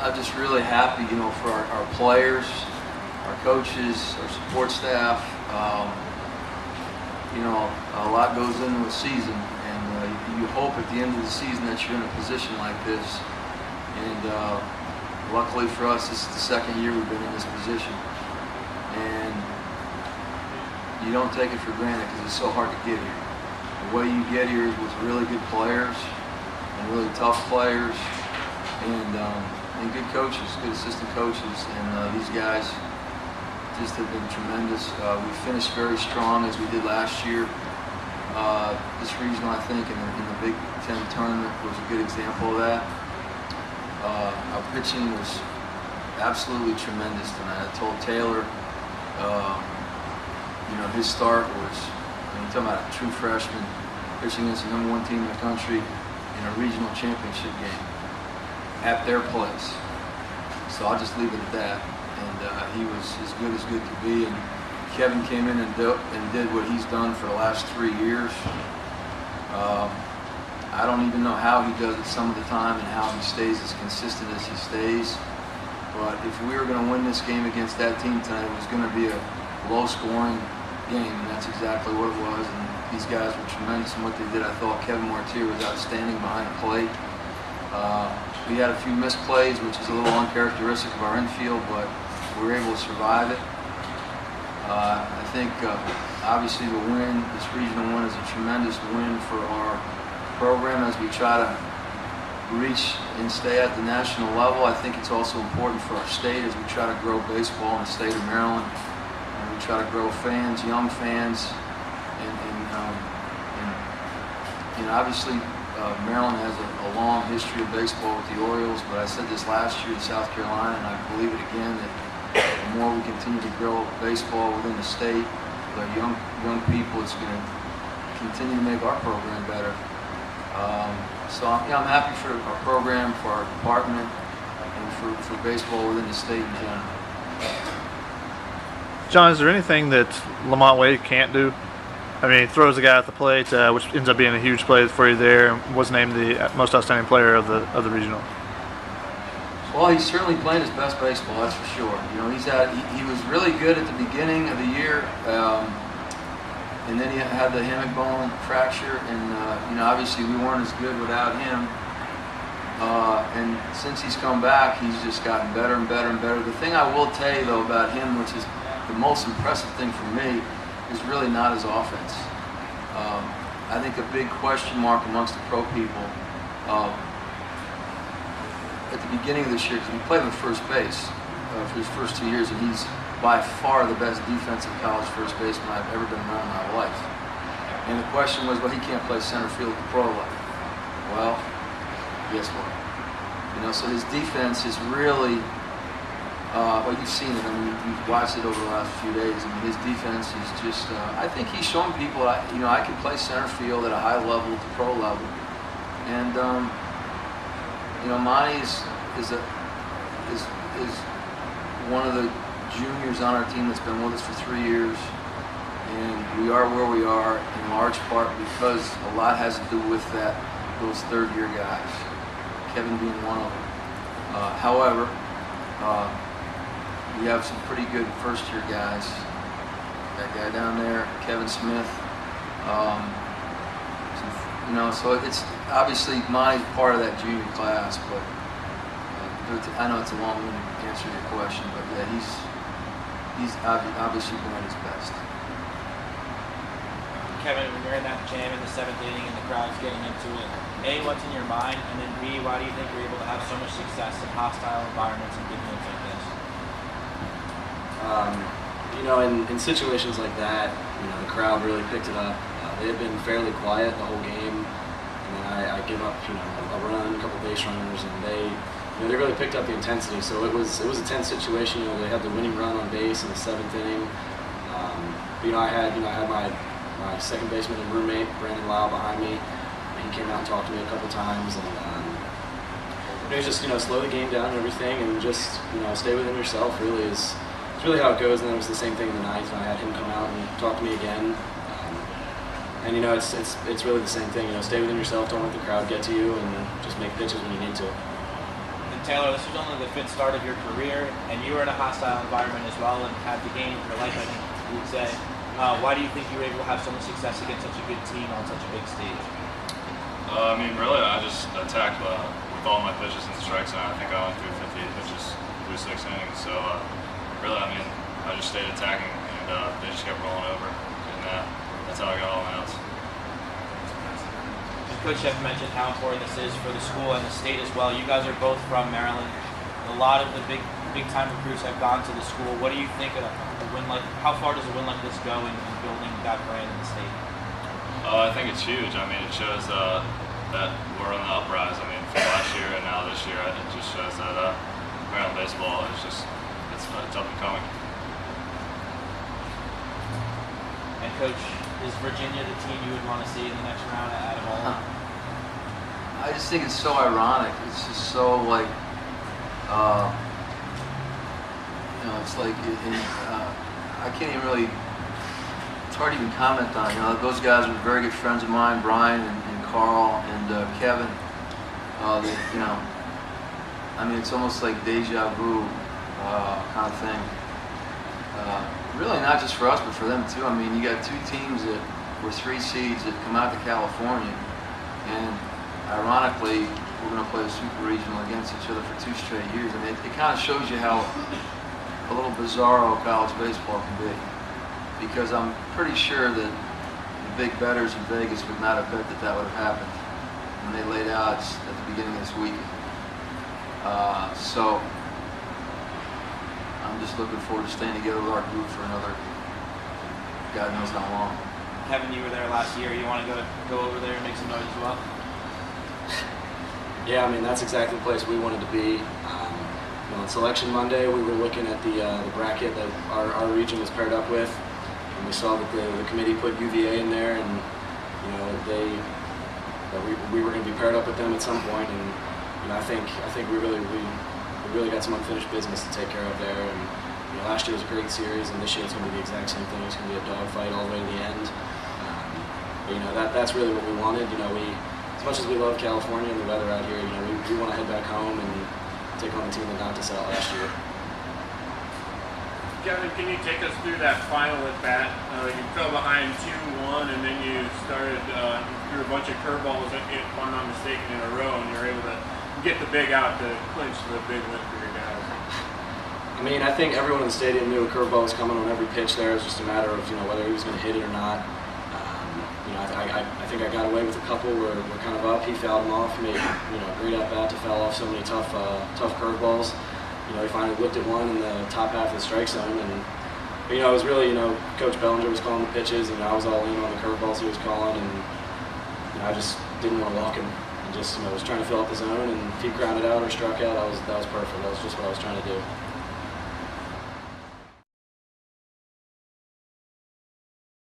I'm just really happy, for our players, our coaches, our support staff. A lot goes into a season, and you hope at the end of the season that you're in a position like this. And luckily for us, this is the second year we've been in this position. And you don't take it for granted because it's so hard to get here. The way you get here is with really good players and really tough players and good coaches, good assistant coaches. And these guys just have been tremendous. We finished very strong as we did last year. This regional, I think, in the Big Ten tournament was a good example of that. Our pitching was absolutely tremendous tonight. I told Taylor, his start was, you're talking about a true freshman pitching against the #1 team in the country in a regional championship game at their place. So I'll just leave it at that. And he was as good could be. And Kevin came in and did what he's done for the last 3 years. I don't even know how he does it some of the time and how he stays as consistent as he stays. But if we were going to win this game against that team tonight, it was going to be a low-scoring game, and that's exactly what it was. And these guys were tremendous in what they did. I thought Kevin Martier was outstanding behind the plate. We had a few missed plays, which is a little uncharacteristic of our infield, but we were able to survive it. I think obviously the win, this regional win, is a tremendous win for our program as we try to reach and stay at the national level. I think it's also important for our state as we try to grow baseball in the state of Maryland, and we try to grow fans, young fans, and obviously Maryland has a long history of baseball with the Orioles, but I said this last year in South Carolina, and I believe it again, that the more we continue to grow baseball within the state, with our young people, it's going to continue to make our program better. So I'm happy for our program, for our department, and for baseball within the state in general. John, is there anything that Lamont Wade can't do? I mean, he throws the guy at the plate, which ends up being a huge play for you there, and was named the most outstanding player of the regional. Well, he's certainly playing his best baseball, that's for sure. He was really good at the beginning of the year, and then he had the hammock bone fracture, and obviously we weren't as good without him. And since he's come back, he's just gotten better and better and better. The thing I will tell you though about him, which is the most impressive thing for me, is really not his offense. I think a big question mark amongst the pro people at the beginning of this year, because he played him at first base for his first 2 years, and he's by far the best defensive college first baseman I've ever been around in my life. And the question was, well, he can't play center field at the pro level. Well, guess what? So his defense is really, well, you've seen it. I mean, you've watched it over the last few days. I mean, his defense is just, I think he's shown people, I can play center field at a high level, at the pro level. And, Monty is one of the juniors on our team that's been with us for 3 years. And we are where we are in large part because a lot has to do with those third-year guys, Kevin being one of them. However, we have some pretty good first-year guys. That guy down there, Kevin Smith. So it's obviously Monty's part of that junior class, but I know it's a long-winded answer to your question, but yeah, he's obviously doing his best. Kevin, when you're in that jam in the 7th inning and the crowd's getting into it, A, what's in your mind, and then B, why do you think you're able to have so much success in hostile environments and big games like this? In situations like that, the crowd really picked it up. They had been fairly quiet the whole game, and then I give up, a run, a couple base runners, and they really picked up the intensity. So it was a tense situation. They had the winning run on base in the 7th inning. I had my second baseman and roommate Brandon Lau behind me. He came out and talked to me a couple times, and it was just slow the game down and everything, and just stay within yourself. It's really how it goes. And then it was the same thing in the ninth. I had him come out and talk to me again. And it's really the same thing. Stay within yourself. Don't let the crowd get to you, and just make pitches when you need to. The Taylor, this was only the 5th start of your career, and you were in a hostile environment as well and had the game of your life, I think you would say. Why do you think you were able to have so much success against such a good team on such a big stage? I mean, really, I just attacked with all my pitches in the strike zone. I think I only threw 58 pitches through 6 innings. So, really, I mean, I just stayed attacking, and they just kept rolling over, and that's how I got all my outs. And Coach Jeff mentioned how important this is for the school and the state as well. You guys are both from Maryland. A lot of the big time recruits have gone to the school. What do you think of a win like? How far does a win like this go in building that brand in the state? I think it's huge. I mean, it shows that we're on the uprise. I mean, from last year and now this year, it just shows that Maryland baseball is it's up and coming. And Coach, is Virginia the team you would want to see in the next round out of all? I just think it's so ironic. It's just so like, it's like I can't even really. It's hard to even comment on. Those guys were very good friends of mine, Brian and Carl and Kevin. I mean, it's almost like deja vu kind of thing. Really, not just for us, but for them too. I mean, you got 2 teams that were 3 seeds that come out to California, and ironically, we're going to play a super regional against each other for 2 straight years. I mean, it kind of shows you how a little bizarro college baseball can be. Because I'm pretty sure that the big bettors in Vegas would not have bet that would have happened when they laid odds at the beginning of this week. So I'm just looking forward to staying together with our group for another God knows how long. Kevin, you were there last year. You want to go over there and make some noise as well? Yeah, I mean, that's exactly the place we wanted to be. On Selection Monday, we were looking at the bracket that our region was paired up with, and we saw that the committee put UVA in there, and we were going to be paired up with them at some point, and I think we really got some unfinished business to take care of there. And last year was a great series, and this year it's going to be the exact same thing. It's going to be a dogfight all the way to the end. That's really what we wanted. As much as we love California and the weather out here, we want to head back home and take on the team that knocked us out last year. Kevin, can you take us through that final at bat? You fell behind 2-1, and then you started threw a bunch of curveballs, if I'm not mistaken, in a row, and you were able to get the big out to clinch the big win for your guys. I mean, I think everyone in the stadium knew a curveball was coming on every pitch there. It was just a matter of whether he was going to hit it or not. I think I got away with a couple where we're kind of up. He fouled him off, made great at bat to foul off so many tough curveballs. He finally looked at one in the top half of the strike zone, and it was really Coach Bellinger was calling the pitches, and I was all in on the curveballs he was calling, and I just didn't want to walk him, and just was trying to fill up the zone, and if he grounded out or struck out, that was perfect. That was just what I was trying to do.